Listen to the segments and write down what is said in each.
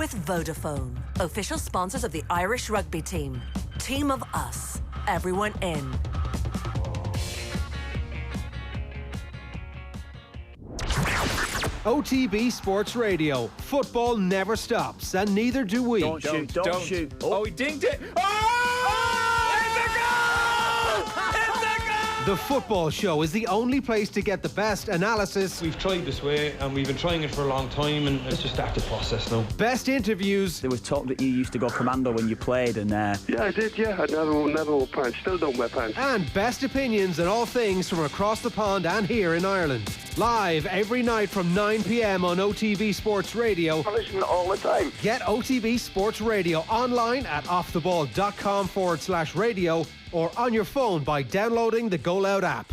with Vodafone, official sponsors of the Irish rugby team. Team of us, everyone in. OTB Sports Radio. Football never stops, and neither do we. Don't shoot. Oh, he dinged it. The Football Show is the only place to get the best analysis. We've tried this way and we've been trying it for a long time, and it's just active process now. Best interviews. There was talk that you used to go commando when you played, and Yeah, I did, yeah. I never wore pants. Still don't wear pants. And best opinions on all things from across the pond and here in Ireland. Live every night from 9 p.m. on OTB Sports Radio. I listen all the time. Get OTB Sports Radio online at offtheball.com/radio or on your phone by downloading the Go Loud app.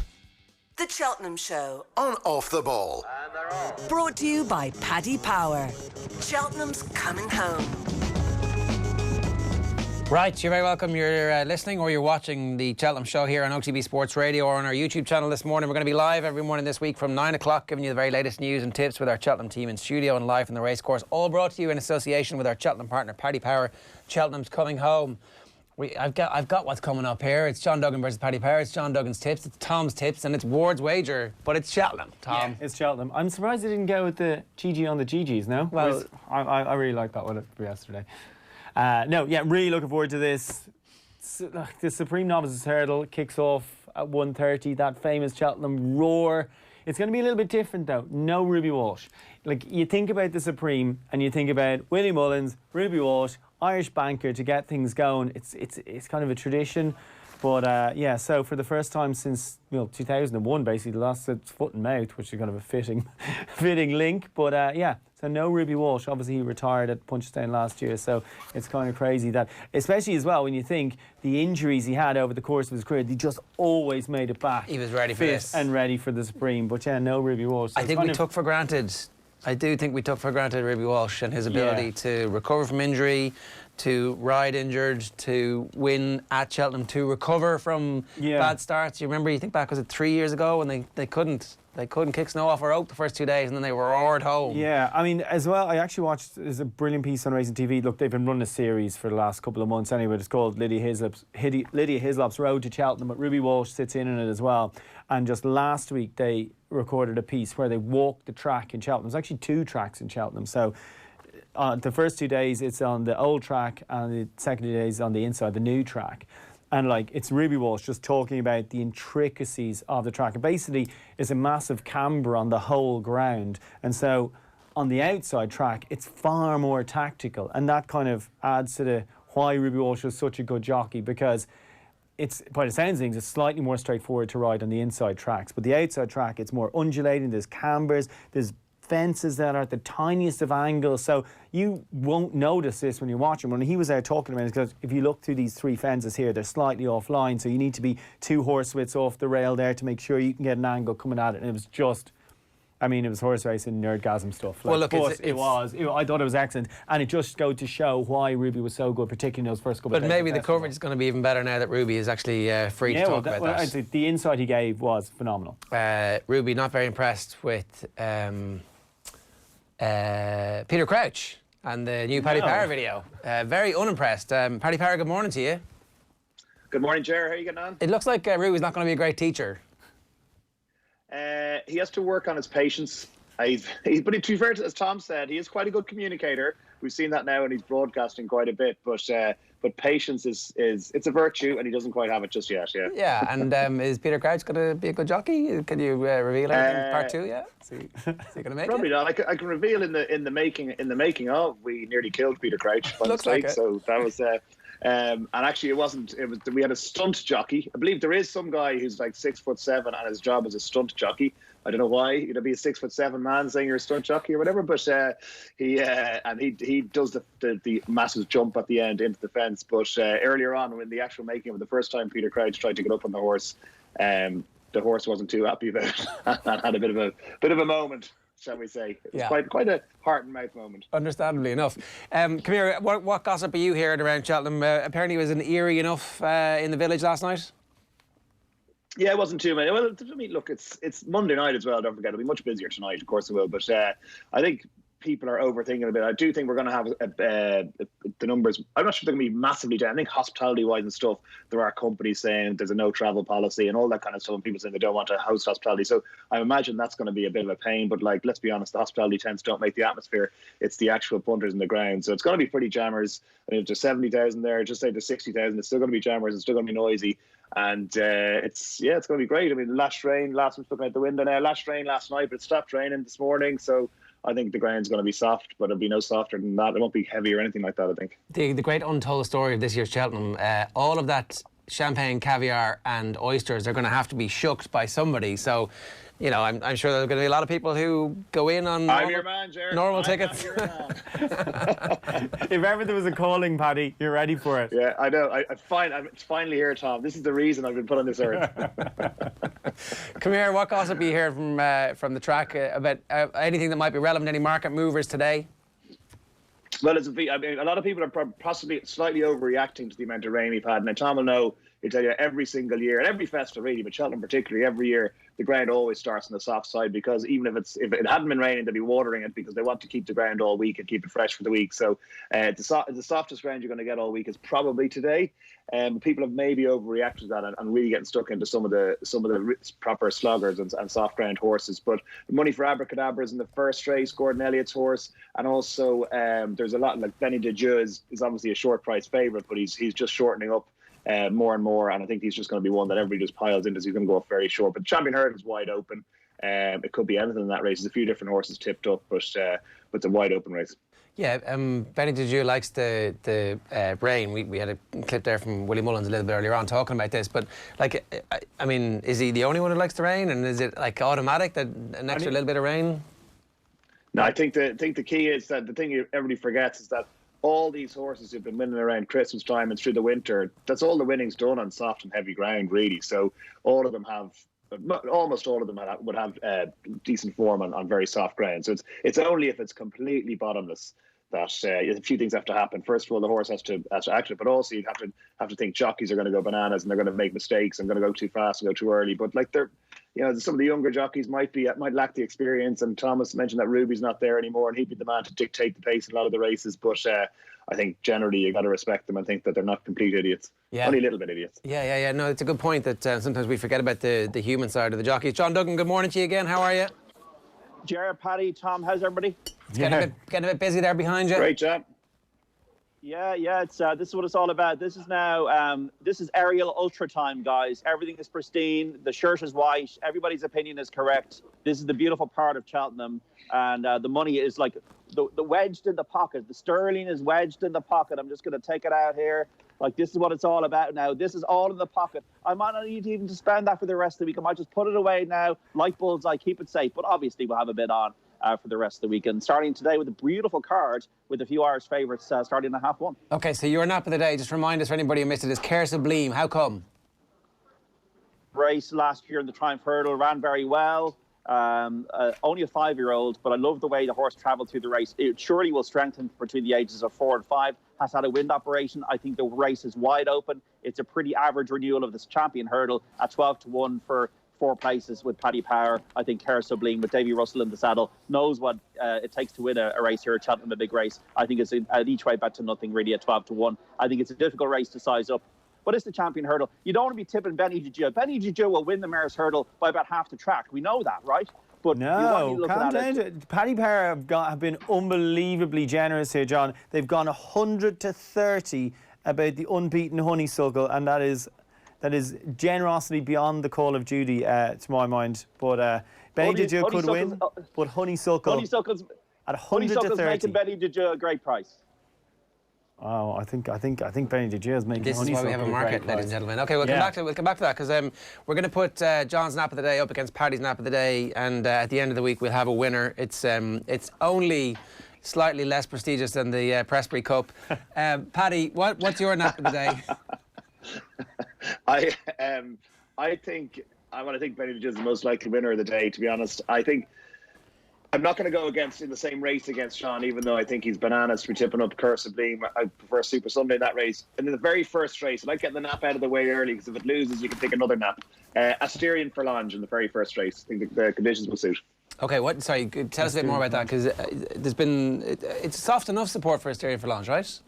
The Cheltenham Show, On Off the Ball. brought to you by Paddy Power. Cheltenham's coming home. Right, you're very welcome. You're listening or you're watching the Cheltenham Show here on OTB Sports Radio or on our YouTube channel this morning. We're going to be live every morning this week from 9 o'clock, giving you the very latest news and tips with our Cheltenham team in studio and live from the racecourse. All brought to you in association with our Cheltenham partner, Paddy Power. Cheltenham's coming home. I've got what's coming up here. It's John Duggan versus Paddy Power. It's John Duggan's tips. It's Thom's tips, and it's Ward's wager. But it's Cheltenham. Thom. Yeah, it's Cheltenham. I'm surprised they didn't go with the GG on the GGs. No, well, I really liked that one for yesterday. Really looking forward to this. The Supreme Novices Hurdle kicks off at 1:30. That famous Cheltenham roar. It's going to be a little bit different though. No Ruby Walsh. Like, you think about the Supreme and you think about Willie Mullins, Ruby Walsh, Irish banker to get things going. It's kind of a tradition. But so for the first time since 2001, basically, lost its foot and mouth, which is kind of a fitting link. But so no Ruby Walsh. Obviously, he retired at Punchestown last year, so it's kind of crazy that, especially as well when you think the injuries he had over the course of his career, he just always made it back. He was ready for this and ready for the Supreme. But yeah, no Ruby Walsh. So I think we took for granted. I do think we took for granted Ruby Walsh and his ability to recover from injury, to ride injured, to win at Cheltenham, to recover from bad starts. You think back, was it 3 years ago when they couldn't kick snow off a rope the first 2 days and then they were roared home. Yeah, I mean, as well, I actually watched, there's a brilliant piece on Racing TV. Look, they've been running a series for the last couple of months anyway. It's called Lydia Hislop's Road to Cheltenham, but Ruby Walsh sits in it as well. And just last week they recorded a piece where they walked the track in Cheltenham. There's actually 2 tracks in Cheltenham. So the first 2 days it's on the old track and the second 2 days on the inside, the new track. And it's Ruby Walsh just talking about the intricacies of the track. It basically is a massive camber on the whole ground. And so on the outside track, it's far more tactical. And that kind of adds to why Ruby Walsh was such a good jockey, because it's, by the sounds of things, it's slightly more straightforward to ride on the inside tracks. But the outside track, it's more undulating, there's cambers, there's fences that are at the tiniest of angles, so you won't notice this when you watch him. When he was out talking about it, because if you look through these 3 fences here, they're slightly offline, so you need to be 2 horse widths off the rail there to make sure you can get an angle coming at it. And it was just, it was horse racing nerdgasm stuff. Well, look, I thought it was excellent, and it just goes to show why Ruby was so good, particularly in those first couple of days. But maybe the coverage is going to be even better now that Ruby is actually free to talk about that. I think the insight he gave was phenomenal. Ruby not very impressed with Peter Crouch and the new Paddy Power video. Very unimpressed. Paddy Power, good morning to you. Good morning, Ger. How are you getting on? It looks like Ruby's not going to be a great teacher. He has to work on his patience. But to be fair, as Thom said, he is quite a good communicator. We've seen that now, and he's broadcasting quite a bit. But patience is it's a virtue, and he doesn't quite have it just yet. Yeah. Yeah, and is Peter Crouch going to be a good jockey? Can you reveal anything in part 2 yet? Is he going to make probably it? Not. I can reveal in the making of, we nearly killed Peter Crouch by mistake. Like so that was. And actually, it wasn't. We had a stunt jockey. I believe there is some guy who's like 6'7" and his job is a stunt jockey. I don't know why you'd be a 6'7" man saying you're a stunt jockey or whatever. But he does the massive jump at the end into the fence. But earlier on, when the actual making of the first time Peter Crouch tried to get up on the horse, the horse wasn't too happy about it and had a bit of a moment, shall we say. It was quite a heart and mouth moment. Understandably enough. Come here, what gossip are you hearing around Cheltenham? Apparently it was an eerie enough in the village last night. Yeah, it wasn't too many. Well, look, it's Monday night as well, don't forget. It'll be much busier tonight, of course it will. But I think people are overthinking a bit. I do think we're going to have the numbers. I'm not sure they're going to be massively down. I think hospitality-wise and stuff, there are companies saying there's a no travel policy and all that kind of stuff, and people saying they don't want to host hospitality. So I imagine that's going to be a bit of a pain. But like, let's be honest, the hospitality tents don't make the atmosphere. It's the actual punters in the ground. So it's going to be pretty jammers. I mean, if there's 70,000 there, just say there's 60,000, it's still going to be jammers. It's still going to be noisy. And it's going to be great. I mean, last rain, last one's looking out the window now. Last rain last night, but it stopped raining this morning. So I think the ground's going to be soft, but it'll be no softer than that. It won't be heavy or anything like that, I think. The great untold story of this year's Cheltenham, all of that champagne, caviar and oysters are going to have to be shooked by somebody. So, you know, I'm sure there's going to be a lot of people who go in on normal tickets. If ever there was a calling, Paddy, you're ready for it. Yeah, I know. It's finally here, Tom. This is the reason I've been put on this earth. Come here. What gossip are you hearing from the track about anything that might be relevant? Any market movers today? Well, I mean, a lot of people are possibly slightly overreacting to the amount of rain we've had. Now, Tom will know, he'll tell you every single year, and every festival really, but Cheltenham particularly, every year, the ground always starts on the soft side, because even if it hadn't been raining, they'd be watering it because they want to keep the ground all week and keep it fresh for the week. So the softest ground you're going to get all week is probably today. People have maybe overreacted to that and really getting stuck into some of the proper sloggers and soft ground horses. But Money for Abracadabra is in the first race, Gordon Elliott's horse, and also there's a lot like Benny de Dieu is obviously a short price favourite, but he's just shortening up more and more, and I think he's just going to be one that everybody just piles into, so he's going to go off very short. But Champion Hurdle is wide open. It could be anything in that race. There's a few different horses tipped up, but it's a wide open race. Yeah, Benny de Dieu likes the rain. We had a clip there from Willie Mullins a little bit earlier on talking about this, but like, I mean, is he the only one who likes the rain, and is it like automatic that an extra little bit of rain? No, I think the key is that the thing everybody forgets is that all these horses who've been winning around Christmas time and through the winter, that's all the winning's done on soft and heavy ground, really. So almost all of them would have decent form on very soft ground. So it's only if it's completely bottomless that a few things have to happen. First of all, the horse has to act it, but also you have to think jockeys are going to go bananas and they're going to make mistakes and going to go too fast and go too early. But like some of the younger jockeys might lack the experience. And Thomas mentioned that Ruby's not there anymore, and he'd be the man to dictate the pace in a lot of the races. But I think generally you got to respect them and think that they're not complete idiots. Yeah. Only a little bit idiots. Yeah. No, it's a good point that sometimes we forget about the human side of the jockeys. John Duggan, good morning to you again. How are you? Jared, Paddy, Tom, how's everybody? It's getting a bit busy there behind you. Great job. Yeah. It's this is what it's all about. This is now this is Ariel Ultra time, guys. Everything is pristine. The shirt is white. Everybody's opinion is correct. This is the beautiful part of Cheltenham, and the money is like the wedged in the pocket. The sterling is wedged in the pocket. I'm just going to take it out here. Like, this is what it's all about now. This is all in the pocket. I might not need even to spend that for the rest of the week. I might just put it away now. Light bulbs, I keep it safe. But obviously, we'll have a bit on for the rest of the weekend. Starting today with a beautiful card with a few Irish favourites starting at 1:30. OK, so your nap of the day, just remind us for anybody who missed it, is Care Sublime. How come? Race last year in the Triumph Hurdle, ran very well. Only a 5-year-old, but I love the way the horse travelled through the race. It surely will strengthen between the ages of 4 and 5. Has had a wind operation. I think the race is wide open. It's a pretty average renewal of this Champion Hurdle at 12-1 for 4 places with Paddy Power. I think Care Sublime with Davy Russell in the saddle knows what it takes to win a race here at Cheltenham, a big race. I think it's at each way bet to nothing really at 12-1. I think it's a difficult race to size up. But it's the Champion Hurdle. You don't want to be tipping Benny de Dieu. Benny de Dieu will win the Mare's Hurdle by about half the track. We know that, right? But no, Paddy Power have been unbelievably generous here, John. They've gone 100-30 about the unbeaten Honeysuckle, and that is generosity beyond the call of duty, to my mind. But Benny de Dieu could win, but Honeysuckle's at 100-30. Making Benny de Dieu a great price. Oh, I think Benny de Dieu is making. This is why we have a market, ladies and gentlemen. Okay, we'll come back to that because we're going to put John's nap of the day up against Paddy's nap of the day, and at the end of the week we'll have a winner. It's only slightly less prestigious than the Presbury Cup. Paddy, what's your nap of the day? I think Benny de Dieu is the most likely winner of the day. To be honest, I think. I'm not going to go in the same race against Sean, even though I think he's bananas for tipping up Care Sublime. I prefer Super Sunday in that race. And in the very first race, I like getting the nap out of the way early, because if it loses, you can take another nap. Asterion for Lange in the very first race. I think the conditions will suit. Okay, sorry, tell us a bit more about that, because it's soft enough support for Asterion Forlange, right?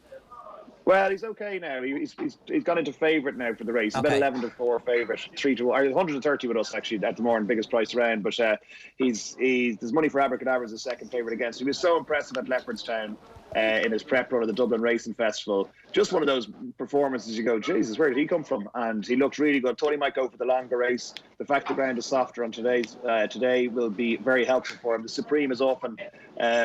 Well, he's okay now. He's gone into favourite now for the race. He's about 11-4 favourite, 3-1, or 130 with us actually at the morning, biggest price around. But there's money for Abracadabra as a second favourite against. He was so impressive at Leopardstown in his prep run of the Dublin Racing Festival. Just one of those performances you go, Jesus, where did he come from? And he looked really good. Thought he might go for the longer race. The fact the ground is softer on today will be very helpful for him. The Supreme is often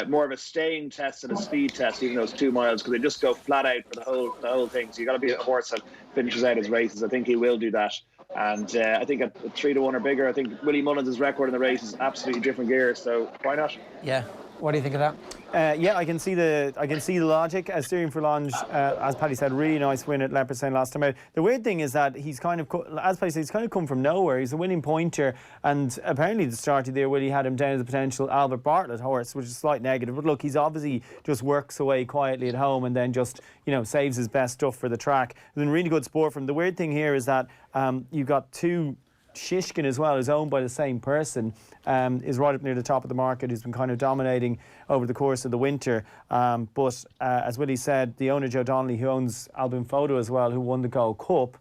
more of a staying test than a speed test, even though it's 2 miles, because they just go flat out for the whole thing. So you got to be a horse that finishes out his races. I think he will do that. And I think at 3-1 or bigger, I think Willie Mullins' record in the race is absolutely different gear. So why not? Yeah. What do you think of that? Yeah, I can see the logic. Asterion Forlange, as Paddy said, really nice win at Leopardstown last time out. The weird thing is that he's kind of, as Paddy said, he's kind of come from nowhere. He's a winning pointer, and apparently the start of the year, Willie had him down as a potential Albert Bartlett horse, which is a slight negative. But look, he's obviously just works away quietly at home and then just, saves his best stuff for the track. It's been really good sport from him. The weird thing here is that you've got two. Shishkin as well is owned by the same person, is right up near the top of the market, who's been kind of dominating over the course of the winter. But as Willie said, the owner Joe Donnelly, who owns Albin Photo as well, who won the Gold Cup,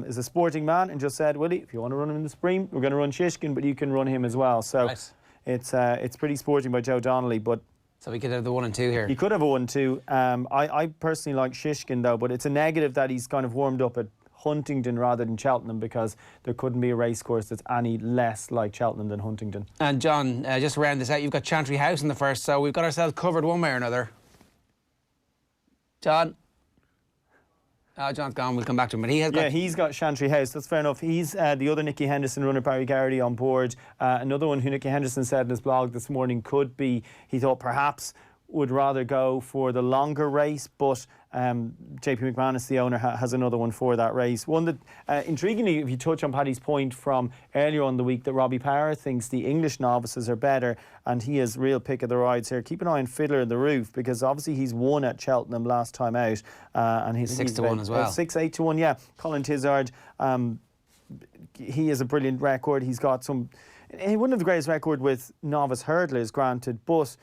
is a sporting man and just said, Willie, if you want to run him in the Supreme, we're going to run Shishkin, but you can run him as well. So nice. It's pretty sporting by Joe Donnelly, but. So we could have the 1 and 2 here. He could have a 1-2. I personally like Shishkin though, but it's a negative that he's kind of warmed up at Huntingdon rather than Cheltenham, because there couldn't be a race course that's any less like Cheltenham than Huntingdon. And John, just to round this out, you've got Chantry House in the first, so we've got ourselves covered one way or another. John? Oh, John's gone. We'll come back to him. But he's got Chantry House. That's fair enough. He's the other Nicky Henderson runner, Barry Garrity, on board. Another one who Nicky Henderson said in his blog this morning could be, he thought perhaps would rather go for the longer race, but JP McManus, the owner, has another one for that race. One that, intriguingly, if you touch on Paddy's point from earlier on the week, that Robbie Power thinks the English novices are better, and he is real pick of the rides here. Keep an eye on Fiddler in the Roof, because obviously he's won at Cheltenham last time out, and he's 6-1 as well. 6-8-1, yeah. Colin Tizard, he has a brilliant record. He wouldn't have the greatest record with novice hurdlers, granted, but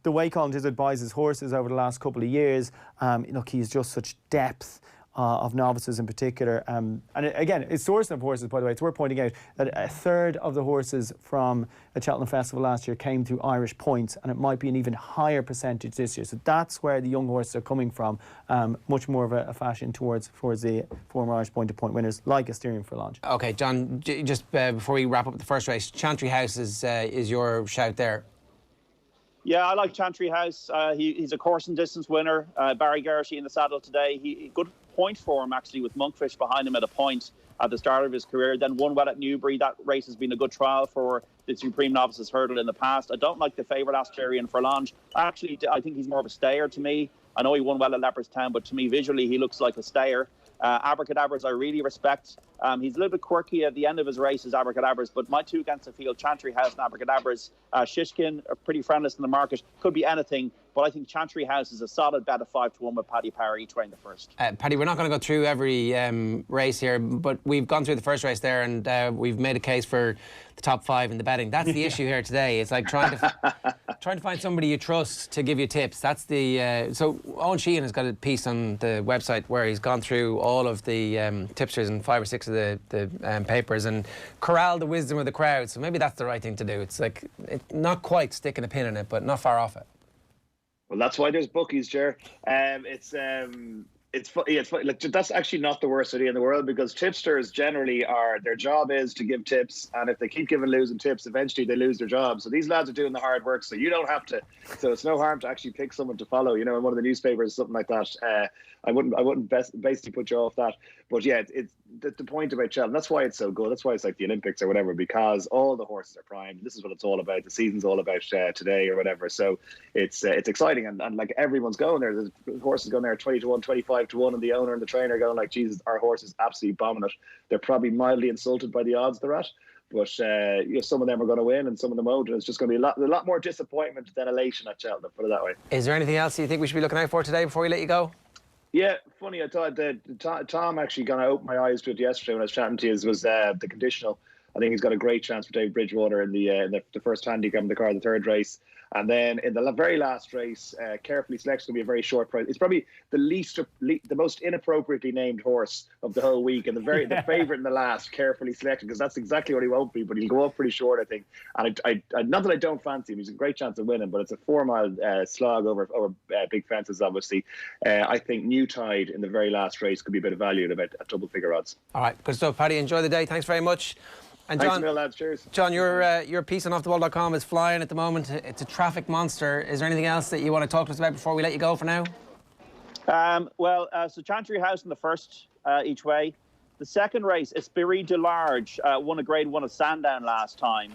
the way Colin Tizard buys his horses over the last couple of years, look, he's just such depth of novices in particular. And again, it's sourcing of horses, by the way. It's worth pointing out that a third of the horses from the Cheltenham Festival last year came through Irish points, and it might be an even higher percentage this year. So that's where the young horses are coming from, much more of a fashion towards the former Irish point-to-point winners, like Asterion Forlange. OK, John, just before we wrap up the first race, Chantry House is your shout there. Yeah, I like Chantry House. He's a course and distance winner. Barry Garrity in the saddle today. Good point for him, actually, with Monkfish behind him at a point at the start of his career. Then won well at Newbury. That race has been a good trial for the Supreme Novices Hurdle in the past. I don't like the favourite Asterion Forlange. Actually, I think he's more of a stayer to me. I know he won well at Leopardstown, but to me, visually, he looks like a stayer. Abracadabras I really respect. He's a little bit quirky at the end of his races, Abracadabras, but my two against the field, Chantry House and Abracadabras. Shishkin are pretty friendless in the market, could be anything, but I think Chantry House is a solid bet of 5-1 with Paddy Power each way in the first. Paddy, we're not going to go through every race here, but we've gone through the first race there, and we've made a case for the top 5 in the betting. That's the issue here today. It's like trying to find somebody you trust to give you tips. That's the so Owen Sheehan has got a piece on the website where he's gone through all of the tipsters in 5 or 6 of the papers and corralled the wisdom of the crowd. So maybe that's the right thing to do. It's like not quite sticking a pin in it, but not far off it. Well, that's why there's bookies, Ger. It's funny. Like, that's actually not the worst idea in the world, because tipsters generally their job is to give tips, and if they keep losing tips, eventually they lose their job. So these lads are doing the hard work, so you don't have to. So it's no harm to actually pick someone to follow, in one of the newspapers, something like that. I wouldn't basically put you off that. But yeah, it's the point about Cheltenham. That's why it's so good. That's why it's like the Olympics or whatever, because all the horses are primed. This is what it's all about. The season's all about today or whatever. So it's exciting, and like everyone's going there. There's horses going there 20-1, 25-1, and the owner and the trainer going like, Jesus, our horse is absolutely bombing it. They're probably mildly insulted by the odds they're at. But some of them are going to win and some of them won't. And it's just going to be a lot more disappointment than elation at Cheltenham, put it that way. Is there anything else you think we should be looking out for today before we let you go? Yeah, funny. I thought Thom actually kind of opened my eyes to it yesterday when I was chatting to you. Was the conditional. I think he's got a great chance for Dave Bridgewater in the first handicap in the car, the third race. And then in the very last race, Carefully Selected will be a very short price. It's probably the most inappropriately named horse of the whole week, and the favourite in the last, Carefully Selected, because that's exactly what he won't be. But he'll go up pretty short, I think. And I not that I don't fancy him, he's a great chance of winning, but it's a 4-mile slog over big fences. Obviously, I think New Tide in the very last race could be a bit of value at about double figure odds. All right, good stuff, Paddy. Enjoy the day. Thanks very much. And John, thanks a million, lads. Cheers. John, your piece on offtheball.com is flying at the moment. It's a traffic monster. Is there anything else that you want to talk to us about before we let you go for now? So Chantry House in the first each way. The second race, Esprit de Large, won a Grade 1 of Sandown last time.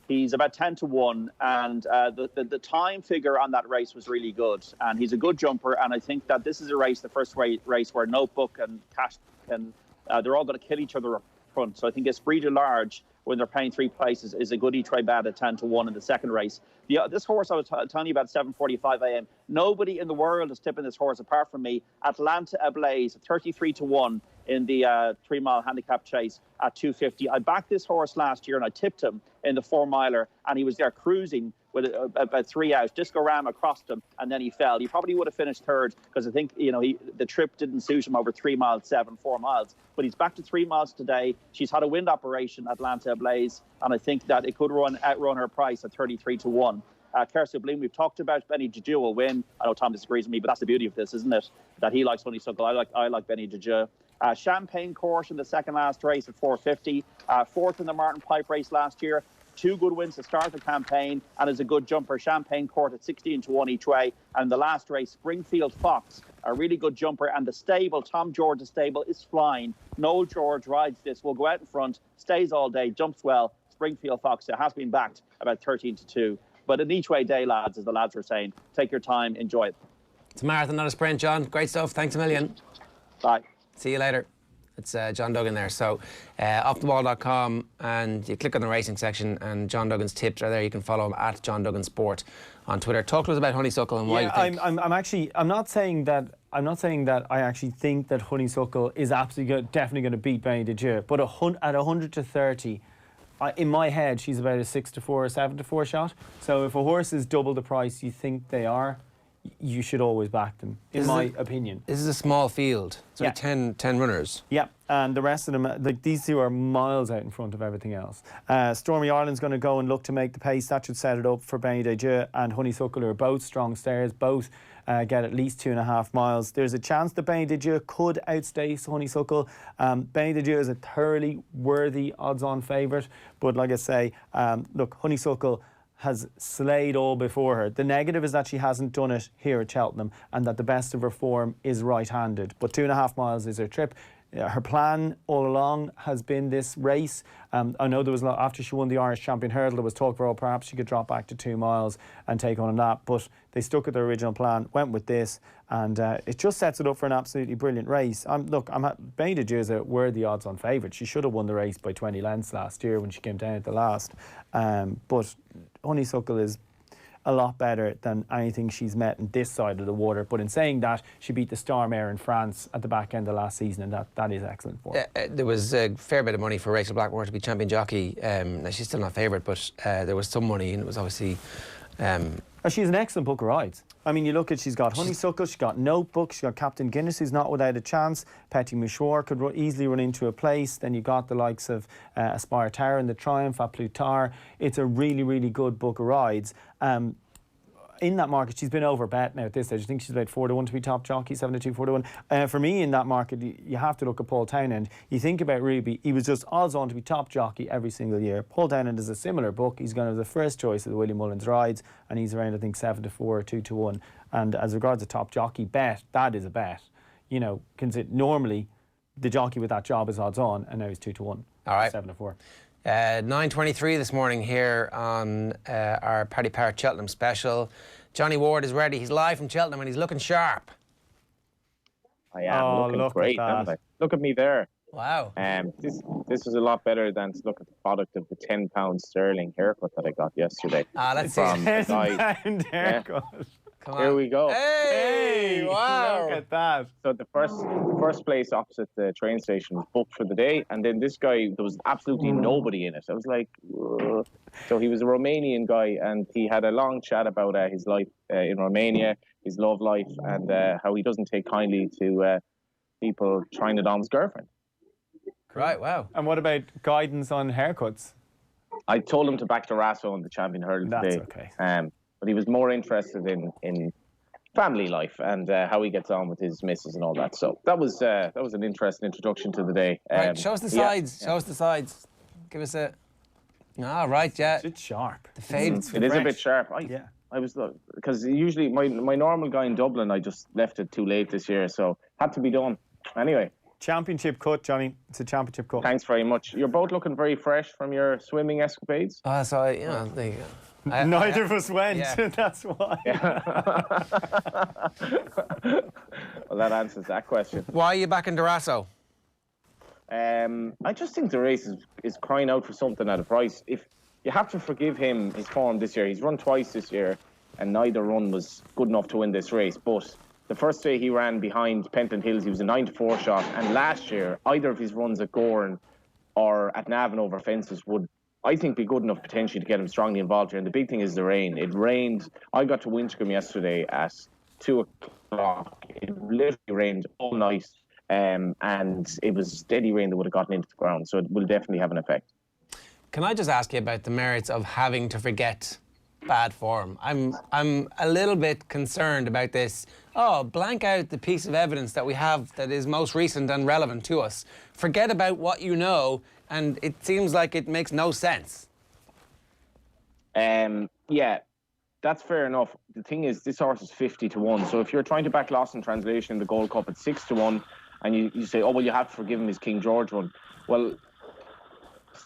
He's about 10-1, and the time figure on that race was really good. And he's a good jumper, and I think that this is a race, the first race where Notebook and Cash they're all going to kill each other up front. So I think Esprit de Large, when they're paying 3 places, is a good each way bet at 10-1 in the second race. This horse I was telling you about, 7:45 a.m. Nobody in the world is tipping this horse apart from me. Atlanta Ablaze, 33-1 in the 3-mile handicap chase at 250. I backed this horse last year and I tipped him in the 4-miler, and he was there cruising with about 3 out. Disco-Rama crossed him and then he fell. He probably would have finished third because I think the trip didn't suit him over 3 miles, 4 miles. But he's back to 3 miles today. She's had a wind operation, Atlanta Ablaze, and I think that it could outrun her price at 33-1. Kersu Bloom, we've talked about. Benny Juju will win. I know Tom disagrees with me, but that's the beauty of this, isn't it? That he likes Honeysuckle. I like Benny Juju. Champagne Court in the second last race at 450. Fourth in the Martin Pipe race last year. 2 good wins to start the campaign, and is a good jumper. Champagne Court at 16-1 each way. And the last race, Springfield Fox, a really good jumper. And the stable, Tom George's stable, is flying. Noel George rides this, will go out in front, stays all day, jumps well. Springfield Fox has been backed about 13-2. But an each way day, lads, as the lads were saying. Take your time, enjoy it. It's a marathon, not a sprint, John. Great stuff. Thanks a million. Bye. See you later. It's John Duggan there. So, offtheball.com, and you click on the racing section, and John Duggan's tips are there. You can follow him at John Duggan Sport on Twitter. Talk to us about Honeysuckle and why you think. I'm not saying that I actually think that Honeysuckle is definitely going to beat Benny de Dieu, but at 100-30. In my head, she's about a 6-4 or 7-4 shot. So if a horse is double the price you think they are, you should always back them, in my opinion. This is a small field. It's only 10 runners. Yeah, and the rest of them, these two are miles out in front of everything else. Stormy Ireland's going to go and look to make the pace. That should set it up for Benny de Dieu and Honeysuckle, who are both strong stayers. Both get at least 2.5 miles. There's a chance that Benny de Dieu could outstay Honeysuckle. Benny de Dieu is a thoroughly worthy odds-on favourite, but like I say, look, Honeysuckle has slayed all before her. The negative is that she hasn't done it here at Cheltenham, and that the best of her form is right-handed. But 2.5 miles is her trip. Her plan all along has been this race. I know there was a lot, after she won the Irish Champion Hurdle, there was talk for perhaps she could drop back to 2 miles and take on that, but they stuck with their original plan, went with this, and it just sets it up for an absolutely brilliant race. Benny de Dieu is a worthy odds-on favourite. She should have won the race by 20 lengths last year when she came down at the last, but Honeysuckle is a lot better than anything she's met in this side of the water. But in saying that, she beat the Star Mare in France at the back end of last season, and that is excellent for her. There was a fair bit of money for Rachel Blackmore to be champion jockey. Now she's still not favourite, but there was some money, and it was obviously... She's an excellent book of rides. I mean, you look at, she's got Honeysuckle, she's got Notebook, she's got Captain Guinness, who's not without a chance. Petit Mouchoir could easily run into a place. Then you got the likes of Aspire Tower and the Triumph at Plutar. It's a really, really good book of rides. In that market, she's been overbet now at this stage. I think she's about 4-1 to be top jockey, 7-2, 4-1. For me, in that market, you have to look at Paul Townend. You think about Ruby, he was just odds on to be top jockey every single year. Paul Townend is a similar book. He's going to be the first choice of the William Mullins rides, and he's around, I think, 7-4 or 2-1. And as regards to top jockey bet, that is a bet. You know, normally the jockey with that job is odds on, and now he's 2-1. All right. 7-4. 9:23 this morning here on our Paddy Power Cheltenham special. Johnny Ward is ready. He's live from Cheltenham and he's looking sharp. I am looking great, aren't I? Look at me there. Wow. This is a lot better than to look at the product of the £10 sterling haircut that I got yesterday. Let's see. £10 haircut. Come on. Here we go. Hey! Wow. Look about that? So the first place opposite the train station was booked for the day, and then this guy, there was absolutely nobody in it. I was like, ugh. So he was a Romanian guy, and he had a long chat about his life in Romania, his love life, and how he doesn't take kindly to people trying to dom his girlfriend. Right, wow. And what about guidance on haircuts? I told him to back Durasso in the champion hurdle today. That's okay. But he was more interested in family life and how he gets on with his missus and all that. So that was an interesting introduction to the day. Right, show us the sides. Show us the sides. Give us a. Ah, right, yeah. It's sharp. The fade. It is a bit sharp. I was because usually my normal guy in Dublin, I just left it too late this year, so had to be done. Anyway. Championship cut, Johnny. It's a championship cut. Thanks very much. You're both looking very fresh from your swimming escapades. So there you go. Neither of us went. Yeah. That's why. Well, that answers that question. Why are you backing Durasso? I just think the race is crying out for something at a price. If you have to forgive him his form this year, he's run twice this year, and neither run was good enough to win this race. But the first day he ran behind Penton Hills, he was a 9-4 shot. And last year, either of his runs at Goran or at Navan over fences would, I think, be good enough potentially to get him strongly involved here. And the big thing is the rain. It rained. I got to Winchcombe yesterday at 2 o'clock. It literally rained all night. And it was steady rain that would have gotten into the ground. So it will definitely have an effect. Can I just ask you about the merits of having to forget bad form? I'm a little bit concerned about this. Blank out the piece of evidence that we have that is most recent and relevant to us. Forget about what you know, and it seems like it makes no sense. Yeah, that's fair enough. The thing is, this horse is 50-1. So if you're trying to back Lost in Translation in the Gold Cup at 6-1, and you say, oh, well, you have to forgive him his King George run. Well,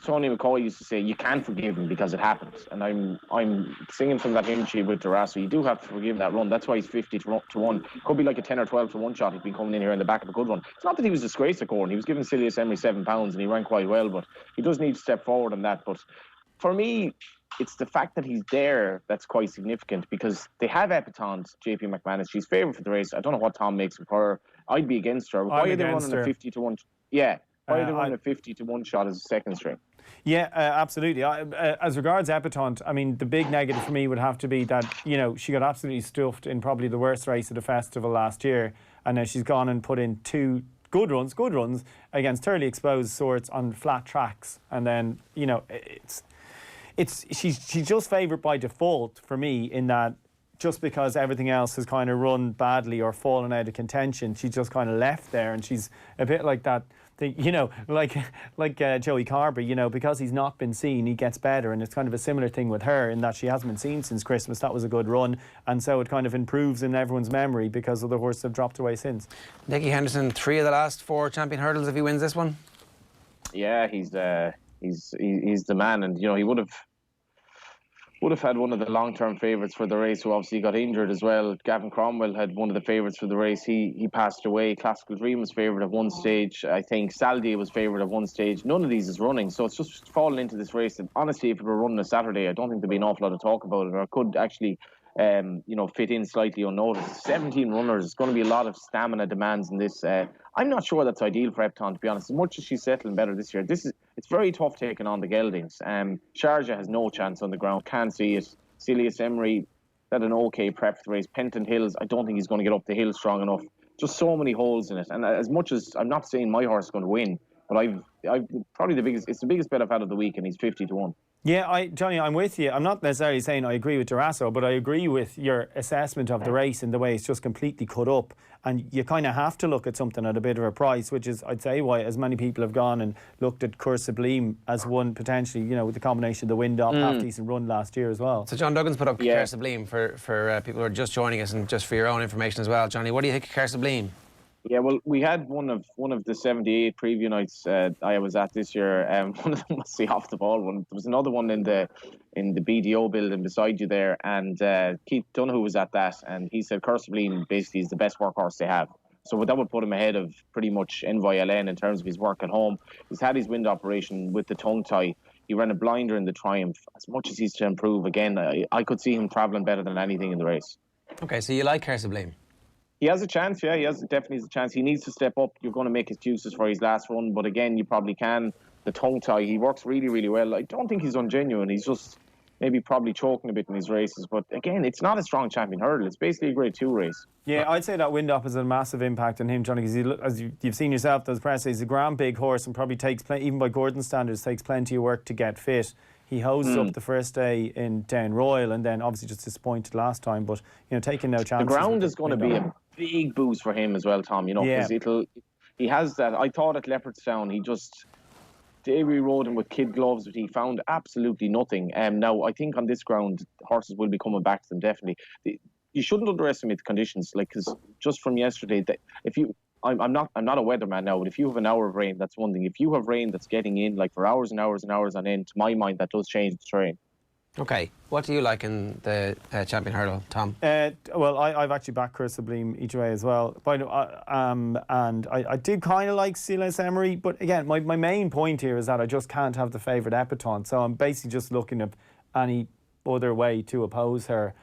Tony McCoy used to say, you can't forgive him because it happens. And I'm singing from that hymn sheet with Durasso. You do have to forgive that run. That's why he's 50-1. Could be like a 10 or 12-1 shot. He's been coming in here in the back of a good run. It's not that he was disgraced at Gordon. He was giving Silius Emery £7 and he ran quite well, but he does need to step forward on that. But for me, it's the fact that he's there that's quite significant, because they have Epatante, JP McManus. She's favoured for the race. I don't know what Tom makes of her. I'd be against her. Why are they running a 50-1? Yeah. Why are they running a 50-1 shot as a second string? Yeah, absolutely. As regards Epatante, I mean, the big negative for me would have to be that, she got absolutely stuffed in probably the worst race of the festival last year, and now she's gone and put in 2 good runs against thoroughly exposed sorts on flat tracks, and then she's just favoured by default for me, in that just because everything else has kind of run badly or fallen out of contention, she's just kind of left there, and she's a bit like that. Like Joey Carberry, because he's not been seen, he gets better, and it's kind of a similar thing with her in that she hasn't been seen since Christmas. That was a good run, and so it kind of improves in everyone's memory because other horses have dropped away since. Nicky Henderson, 3 of the last 4 champion hurdles if he wins this one. Yeah, he's the man, and he would have had one of the long-term favourites for the race, who obviously got injured as well. Gavin Cromwell had one of the favourites for the race. He passed away. Classical Dream was favoured at one stage. I think Saldia was favoured at one stage. None of these is running, so it's just fallen into this race. And honestly, if it were running a Saturday, I don't think there'd be an awful lot of talk about it, or it could actually fit in slightly unnoticed. 17 runners. It's going to be a lot of stamina demands in this. I'm not sure that's ideal for Epton, to be honest. As much as she's settling better this year, it's very tough taking on the geldings. Sharjah has no chance on the ground. Can't see it. Silius Emery had an okay prep for the race. Penton Hills, I don't think he's going to get up the hill strong enough. Just so many holes in it. And as much as I'm not saying my horse is going to win, but I've probably it's the biggest bet I've had of the week, and he's 50-1. Yeah, Johnny, I'm with you. I'm not necessarily saying I agree with Durasso, but I agree with your assessment of the race and the way it's just completely cut up. And you kind of have to look at something at a bit of a price, which is, I'd say, why as many people have gone and looked at Coeur Sublime as one potentially, with the combination of the wind up, half-decent run last year as well. So John Duggan's put up Coeur Sublime for people who are just joining us, and just for your own information as well. Johnny, what do you think of Coeur Sublime? Yeah, well, we had one of the 78 preview nights I was at this year. One of them was the off the ball one. There was another one in the BDO building beside you there, and Keith Donoghue was at that, and he said Coeur Sublime basically is the best workhorse they have. So that would put him ahead of pretty much NYLN in terms of his work at home. He's had his wind operation with the tongue tie. He ran a blinder in the Triumph. As much as he's to improve, again, I could see him travelling better than anything in the race. Okay, so you like Coeur Sublime? He has a chance, yeah. He definitely has a chance. He needs to step up. You're going to make excuses for his last run, but again, you probably can. The tongue tie, he works really, really well. I don't think he's ungenuine. He's just maybe probably choking a bit in his races. But again, it's not a strong champion hurdle. It's basically a Grade 2 race. Yeah, I'd say that wind up has a massive impact on him, Johnny, because as you've seen yourself, those press days, he's a grand big horse and probably takes, even by Gordon's standards, takes plenty of work to get fit. He hosed up the first day in Down Royal and then obviously just disappointed last time, but taking no chances. The ground is going to be a big boost for him as well, Tom, because he has that. I thought at Leopardstown, we rode him with kid gloves, but he found absolutely nothing. Now, I think on this ground, horses will be coming back to them, definitely. You shouldn't underestimate the conditions, because just from yesterday, I'm not a weatherman now, but if you have an hour of rain, that's one thing. If you have rain that's getting in for hours and hours and hours on end, to my mind, that does change the terrain. Okay, what do you like in the champion hurdle, Tom? Well, I've actually backed Curse Sublime each way as well. But, and I did kind of like Silas Emery, but again, my main point here is that I just can't have the favourite Epatante, so I'm basically just looking at any other way to oppose her.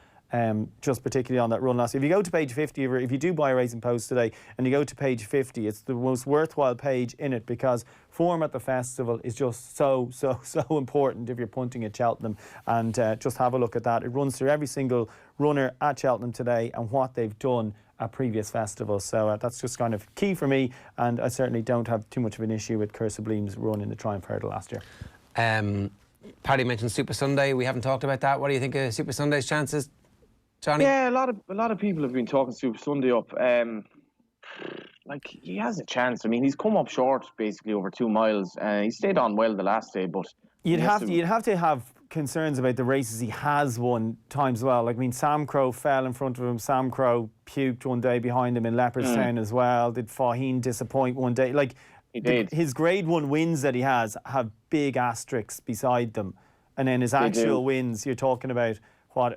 Just particularly on that run last year. If you go to page 50, if you do buy a Racing Post today and you go to page 50, it's the most worthwhile page in it because form at the festival is just so important if you're punting at Cheltenham. And just have a look at that. It runs through every single runner at Cheltenham today and what they've done at previous festivals. So that's just kind of key for me, and I certainly don't have too much of an issue with Curse Sublime's run in the Triumph Hurdle last year. Paddy mentioned Super Sunday. We haven't talked about that. What do you think of Super Sunday's chances, Johnny? Yeah, a lot of people have been talking Super Sunday up. He has a chance. I mean, he's come up short basically over 2 miles. He stayed on well the last day, but you'd have to have concerns about the races he has won times as well. Sam Crow fell in front of him. Sam Crow puked one day behind him in Leopardstown as well. Did Faheen disappoint one day? He did. His Grade 1 wins that he has have big asterisks beside them, and then his actual wins, you're talking about a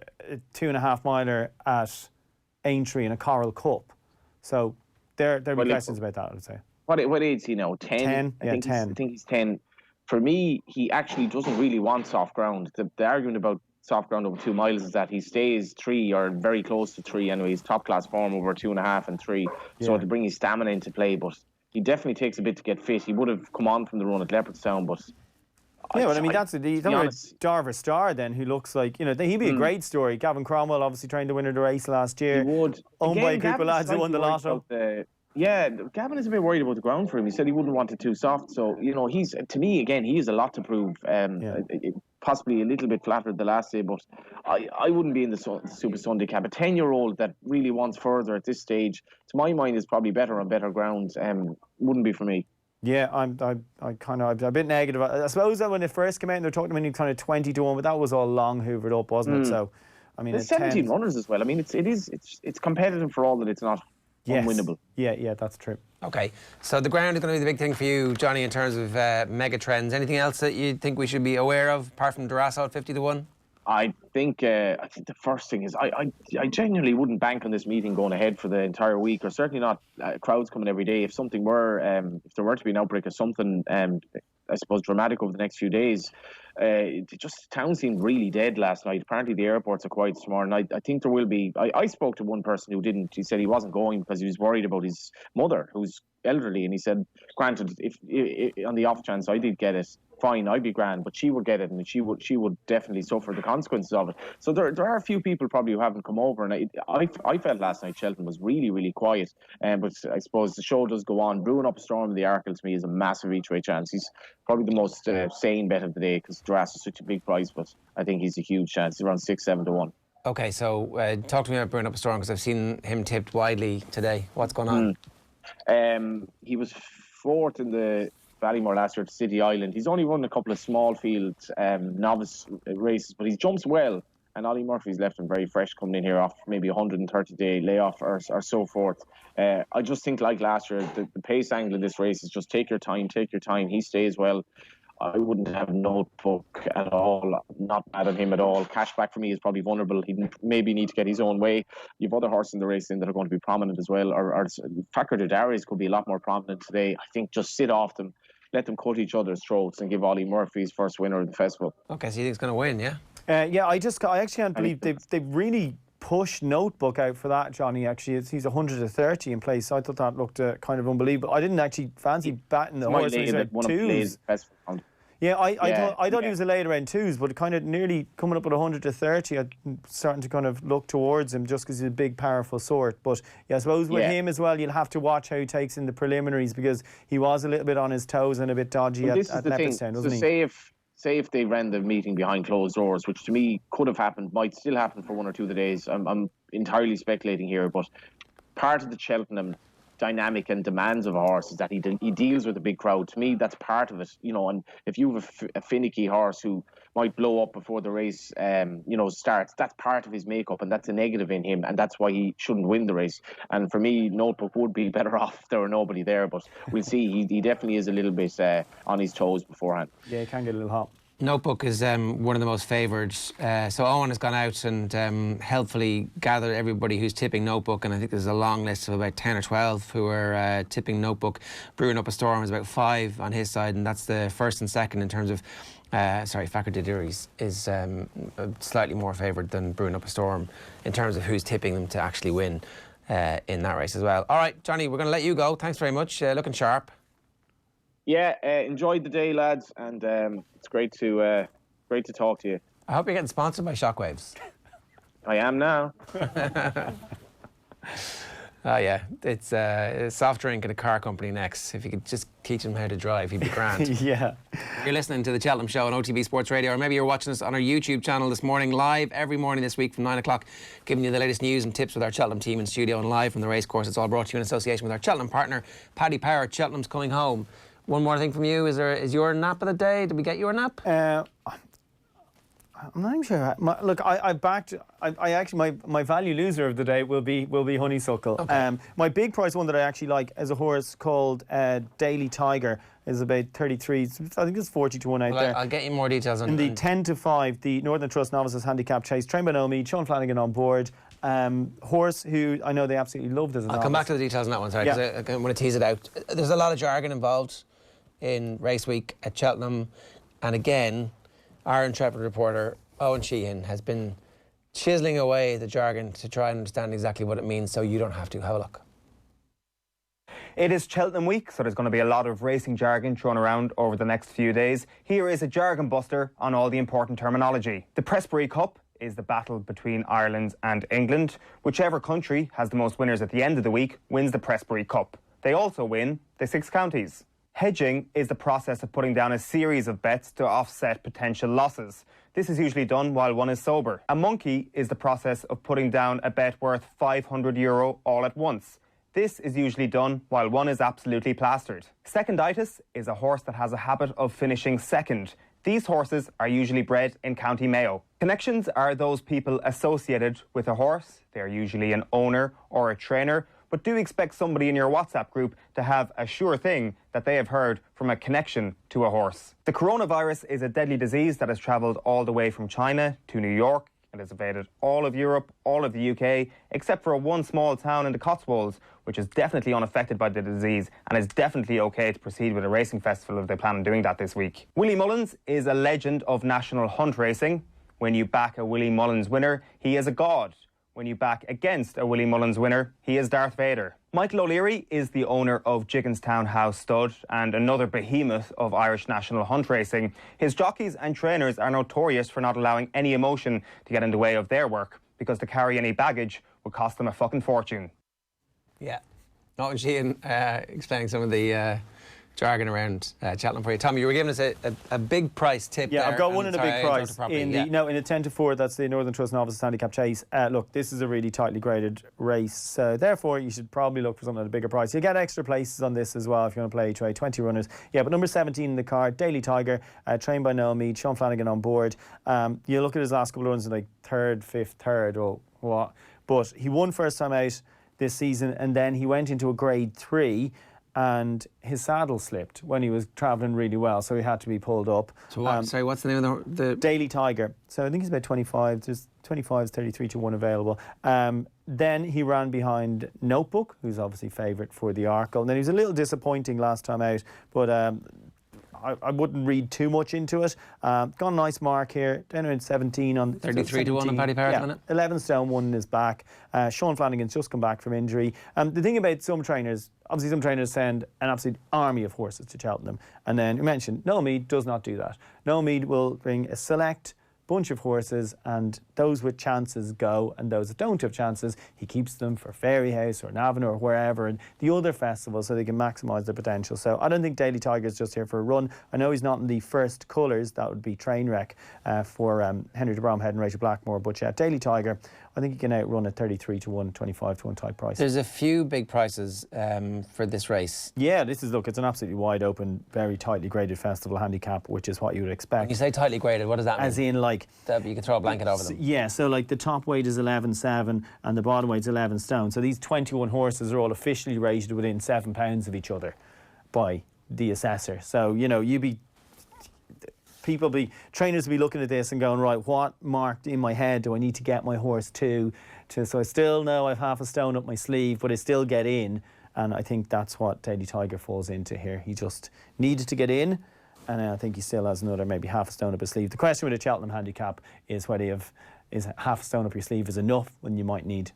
2.5 miler at Aintree in a Coral Cup. So there'll be questions about that, I would say. What age is he now? 10? 10, yeah, 10. I think he's 10. For me, he actually doesn't really want soft ground. The argument about soft ground over 2 miles is that he stays 3 or very close to 3 anyway. He's top class form over 2.5 and 3. So to bring his stamina into play, but he definitely takes a bit to get fit. He would have come on from the run at Leopardstown, but that's Darver Star then, who looks like, he'd be a great story. Gavin Cromwell obviously trying to win the race last year. He would. Owned by a group of lads who won the lotto. Gavin is a bit worried about the ground for him. He said he wouldn't want it too soft. So, he has a lot to prove. Possibly a little bit flattered the last day, but I wouldn't be in the Super Sunday camp. A 10-year-old that really wants further at this stage, to my mind, is probably better on better ground. Wouldn't be for me. Yeah, I'm a bit negative. I suppose that when it first came out, they're talking about kind of 20 to 1, but that was all long hoovered up, wasn't it? So, I mean, it's 17 runners as well. I mean, it's competitive for all that it's not unwinnable. Yeah, that's true. Okay, so the ground is going to be the big thing for you, Johnny, in terms of mega trends. Anything else that you think we should be aware of, apart from Durasso at 50 to 1? I think the first thing is I genuinely wouldn't bank on this meeting going ahead for the entire week, or certainly not crowds coming every day. If there were to be an outbreak of something, I suppose dramatic over the next few days, town seemed really dead last night. Apparently the airports are quiet tomorrow night. I think there will be. I spoke to one person who didn't. He said he wasn't going because he was worried about his mother, who's elderly, and he said, granted, if on the off chance I did get it, fine, I'd be grand, but she would get it, and she would definitely suffer the consequences of it. So there are a few people probably who haven't come over, and I felt last night Cheltenham was really, really quiet. But I suppose the show does go on. Brewing Up a Storm in the Arkle to me is a massive each-way chance. He's probably the most sane bet of the day because Duras is such a big price, but I think he's a huge chance. He's around 6-7 to 1. Okay, so talk to me about Brewing Up a Storm, because I've seen him tipped widely today. What's going on? He was 4th in the Ballymore last year at City Island. He's only run a couple of small field novice races, but he jumps well, and Ollie Murphy's left him very fresh coming in here off maybe 130-day layoff or so forth. I just think, like last year, the pace angle in this race is just take your time. He stays well. I wouldn't have a notebook at all. Not bad on him at all. Cashback for me is probably vulnerable. He maybe need to get his own way. You've other horses in the race that are going to be prominent as well. Or Facker de Darius could be a lot more prominent today. I think just sit off them, let them cut each other's throats, and give Ollie Murphy his first winner of the festival. Okay, so you think he's going to win, yeah? I actually can't believe they've really push Notebook out for that, Johnny. Actually, he's 130 in place. So I thought that looked kind of unbelievable. I didn't actually fancy batting the horse. He's like twos. Yeah, I thought he was a later end twos, but kind of nearly coming up at 130. I'm starting to kind of look towards him just because he's a big, powerful sort. But yeah, I suppose with him as well, you'll have to watch how he takes in the preliminaries because he was a little bit on his toes and a bit dodgy at Leopardstown, wasn't he? Say if they ran the meeting behind closed doors, which to me could have happened, might still happen for one or two of the days. I'm entirely speculating here, but part of the Cheltenham dynamic and demands of a horse is that he deals with a big crowd. To me, that's part of it, and if you have a finicky horse who might blow up before the race starts, that's part of his makeup, and that's a negative in him, and that's why he shouldn't win the race. And for me, Notebook would be better off if there were nobody there, but we'll see. He definitely is a little bit on his toes beforehand. Yeah, he can get a little hot. Notebook is one of the most favoured. So Owen has gone out and helpfully gathered everybody who's tipping Notebook, and I think there's a long list of about 10 or 12 who are tipping Notebook. Brewing Up a Storm is about 5 on his side, and that's the first and second in terms of Fakir Didiri is slightly more favoured than Brewing Up a Storm in terms of who's tipping them to actually win in that race as well. All right, Johnny, we're going to let you go. Thanks very much. Looking sharp. Yeah, enjoyed the day, lads, and it's great to talk to you. I hope you're getting sponsored by Shockwaves. I am now. Oh yeah, it's a soft drink at a car company next. If you could just teach him how to drive, he'd be grand. Yeah. You're listening to the Cheltenham Show on OTB Sports Radio, or maybe you're watching us on our YouTube channel this morning, live every morning this week from 9 o'clock, giving you the latest news and tips with our Cheltenham team in studio and live from the racecourse. It's all brought to you in association with our Cheltenham partner, Paddy Power. Cheltenham's coming home. One more thing from you. Is your nap of the day? Did we get your nap? I'm not even sure. I actually my value loser of the day will be Honeysuckle. Okay. My big price one that I actually like is a horse called Daily Tiger. Is about 33. I think it's 40 to 1 out there. I'll get you more details on. In the 10 to 5, the Northern Trust Novices Handicap Chase, trained by Naomi, Sean Flanagan on board. Horse who I know they absolutely loved as a novice. I'll come back to the details on that one, sorry, because I want to tease it out. There's a lot of jargon involved in race week at Cheltenham, and again, our intrepid reporter Owen Sheehan has been chiselling away the jargon to try and understand exactly what it means, so you don't have to. Have a look. It is Cheltenham week, so there's going to be a lot of racing jargon thrown around over the next few days. Here is a jargon buster on all the important terminology. The Pressbury Cup is the battle between Ireland and England. Whichever country has the most winners at the end of the week wins the Pressbury Cup. They also win the 6 counties. Hedging is the process of putting down a series of bets to offset potential losses. This is usually done while one is sober. A monkey is the process of putting down a bet worth €500 all at once. This is usually done while one is absolutely plastered. Seconditis is a horse that has a habit of finishing second. These horses are usually bred in County Mayo. Connections are those people associated with a horse. They are usually an owner or a trainer, but do expect somebody in your WhatsApp group to have a sure thing that they have heard from a connection to a horse. The coronavirus is a deadly disease that has travelled all the way from China to New York. It has invaded all of Europe, all of the UK, except for one small town in the Cotswolds, which is definitely unaffected by the disease and is definitely okay to proceed with a racing festival if they plan on doing that this week. Willie Mullins is a legend of national hunt racing. When you back a Willie Mullins winner, he is a god. When you back against a Willie Mullins winner, he is Darth Vader. Michael O'Leary is the owner of Gigginstown House Stud and another behemoth of Irish national hunt racing. His jockeys and trainers are notorious for not allowing any emotion to get in the way of their work, because to carry any baggage would cost them a fucking fortune. Yeah. Not Sheehan explaining some of the jargon around Cheltenham for you. Tom, you were giving us a big price tip. Yeah, there, I've got one in a big price. In the 10 to 4, that's the Northern Trust Novices Handicap Chase. Look, this is a really tightly graded race. Therefore, you should probably look for something at a bigger price. You get extra places on this as well if you want to play trade 20 runners. Yeah, but number 17 in the card, Daily Tiger, trained by Naomi, Sean Flanagan on board. You look at his last couple of runs, like 3rd, 5th, 3rd, or what. But he won first time out this season, and then he went into a grade 3. And his saddle slipped when he was travelling really well, so he had to be pulled up. So what? Sorry, what's the name of the Daily Tiger? So I think he's about 25. There's 25s, 33 to 1 available. Then he ran behind Notebook, who's obviously favourite for the Arkle. And then he was a little disappointing last time out, but I wouldn't read too much into it. Got a nice mark here, down around 17 on 33 to 1 on Paddy Power at the minute. 11 stone, 1 in his back. Sean Flanagan's just come back from injury. The thing about some trainers, obviously some trainers send an absolute army of horses to Cheltenham. And then you mentioned, Noel Meade does not do that. Noel Meade will bring a select bunch of horses, and those with chances go, and those that don't have chances, he keeps them for Fairyhouse or Navan or wherever, and the other festivals, so they can maximise their potential. So I don't think Daily Tiger is just here for a run. I know he's not in the first colours, that would be Trainwreck for Henry de Bromhead and Rachel Blackmore, but yeah, Daily Tiger, I think he can outrun at 33 to 1, 25 to 1 type price. There's a few big prices for this race. Yeah, it's an absolutely wide open, very tightly graded festival handicap, which is what you would expect. When you say tightly graded, what does that mean? As in, like, you can throw a blanket over them. Yeah, so like the top weight is 11.7 and the bottom weight's 11 stone. So these 21 horses are all officially rated within 7 pounds of each other by the assessor. So, you know, trainers will be looking at this and going, right, what marked in my head do I need to get my horse to so I still know I've half a stone up my sleeve, but I still get in. And I think that's what Daily Tiger falls into here. He just needed to get in, and I think he still has another maybe half a stone up his sleeve. The question with a Cheltenham handicap is whether is half a stone up your sleeve is enough when you might need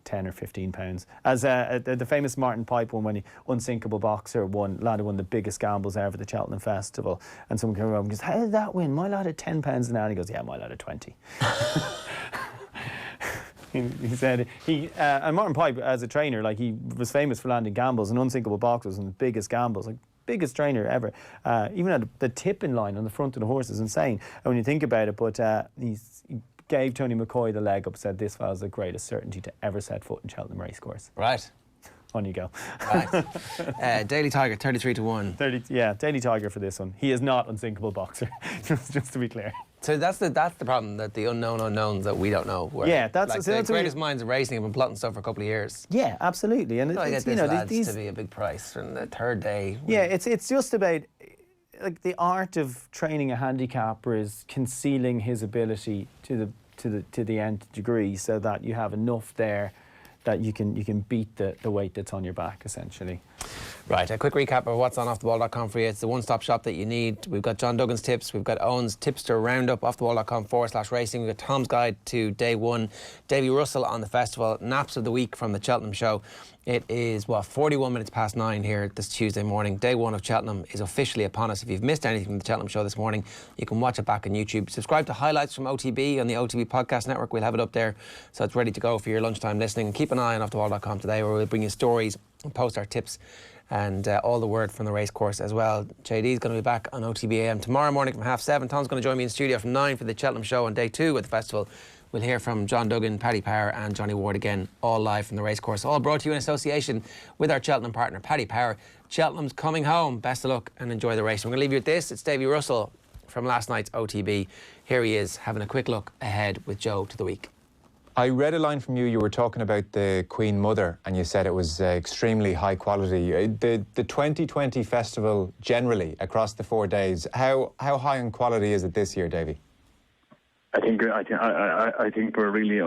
10 or 15 pounds. As the famous Martin Pipe one, when he Unsinkable Boxer lad who won the biggest gambles ever at the Cheltenham Festival, and someone came around and goes, how did that win? My lad had 10 pounds an hour. And he goes, yeah, my lad had 20. He said and Martin Pipe as a trainer, like, he was famous for landing gambles, and Unsinkable Boxer was one of the biggest gambles, like biggest trainer ever. Even had the tipping line on the front of the horse is insane when you think about it. But he gave Tony McCoy the leg up, said this was the greatest certainty to ever set foot in Cheltenham Racecourse. Right. On you go. Right. Daily Tiger, 33 to 1. Daily Tiger for this one. He is not Unsinkable Boxer, just to be clear. So that's the problem, that the unknown unknowns that we don't know. That's the greatest minds of racing have been plotting stuff for a couple of years. Yeah, absolutely. And I get these lads to be a big price from the third day. Yeah, it's just about, like, the art of training a handicapper is concealing his ability to the nth degree, so that you have enough there that you can beat the weight that's on your back, essentially. Right, a quick recap of what's on offtheball.com for you. It's the one-stop shop that you need. We've got John Duggan's tips, we've got Owen's tipster roundup, offtheball.com/racing. We've got Thom's guide to day one, Davy Russell on the festival, naps of the week from the Cheltenham Show. It is, 41 minutes past 9 here this Tuesday morning. Day one of Cheltenham is officially upon us. If you've missed anything from the Cheltenham Show this morning, you can watch it back on YouTube. Subscribe to highlights from OTB on the OTB Podcast Network. We'll have it up there, so it's ready to go for your lunchtime listening. Keep an eye on offtheball.com today, where we'll bring you stories and post our tips and all the word from the racecourse as well. JD's going to be back on OTB AM tomorrow morning from 7:30. Thom's going to join me in studio from 9 for the Cheltenham Show on day 2 at the festival. We'll hear from John Duggan, Paddy Power and Johnny Ward again, all live from the racecourse. All brought to you in association with our Cheltenham partner, Paddy Power. Cheltenham's coming home. Best of luck and enjoy the race. We're going to leave you with this. It's Davy Russell from last night's OTB. Here he is, having a quick look ahead with Joe to the week. I read a line from you. You were talking about the Queen Mother, and you said it was extremely high quality. The 2020 festival generally across the 4 days, how high in quality is it this year, Davy? I think we're really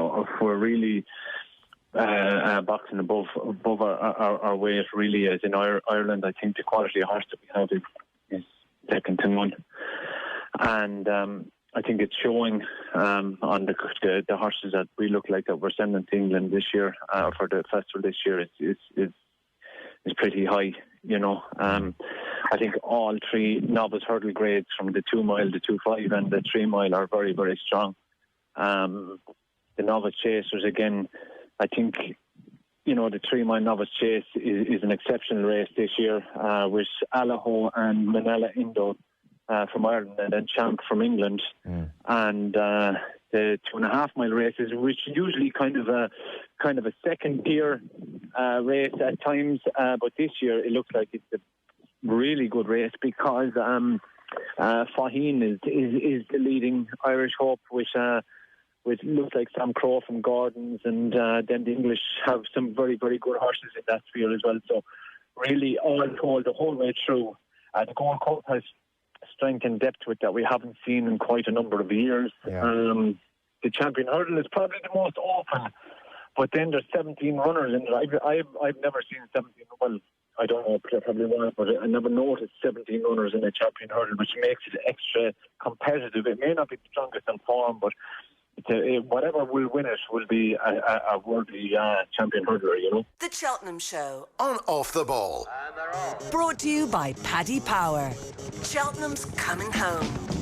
boxing above our weight. Really, as in Ireland, I think the quality of horse that we have is second to none, and I think it's showing on the horses that we look like that we're sending to England this year for the festival this year. Is pretty high, you know. I think all 3 novice hurdle grades, from the 2 mile, the 2.5 and the 3 mile, are very, very strong. The novice chasers, again, I think, you know, the 3 mile novice chase is an exceptional race this year, with Allaho and Manila Indo from Ireland, and then Champ from England. And the 2.5 mile races, which usually kind of a second tier race at times, but this year it looks like it's a really good race, because Faheen is the leading Irish hope, which looks like Sam Crow from Gordon's, and then the English have some very, very good horses in that sphere as well. So really, all told, the whole way through, the Gold Cup has strength and depth with that we haven't seen in quite a number of years. Yeah. The Champion Hurdle is probably the most open, but then there's 17 runners in there. I've never seen 17. Well, I don't know, probably why, but I never noticed 17 runners in a champion hurdle, which makes it extra competitive. It may not be the strongest in form, but whatever will win it will be a worthy champion hurdler, you know. The Cheltenham Show. On Off the Ball. Brought to you by Paddy Power. Cheltenham's coming home.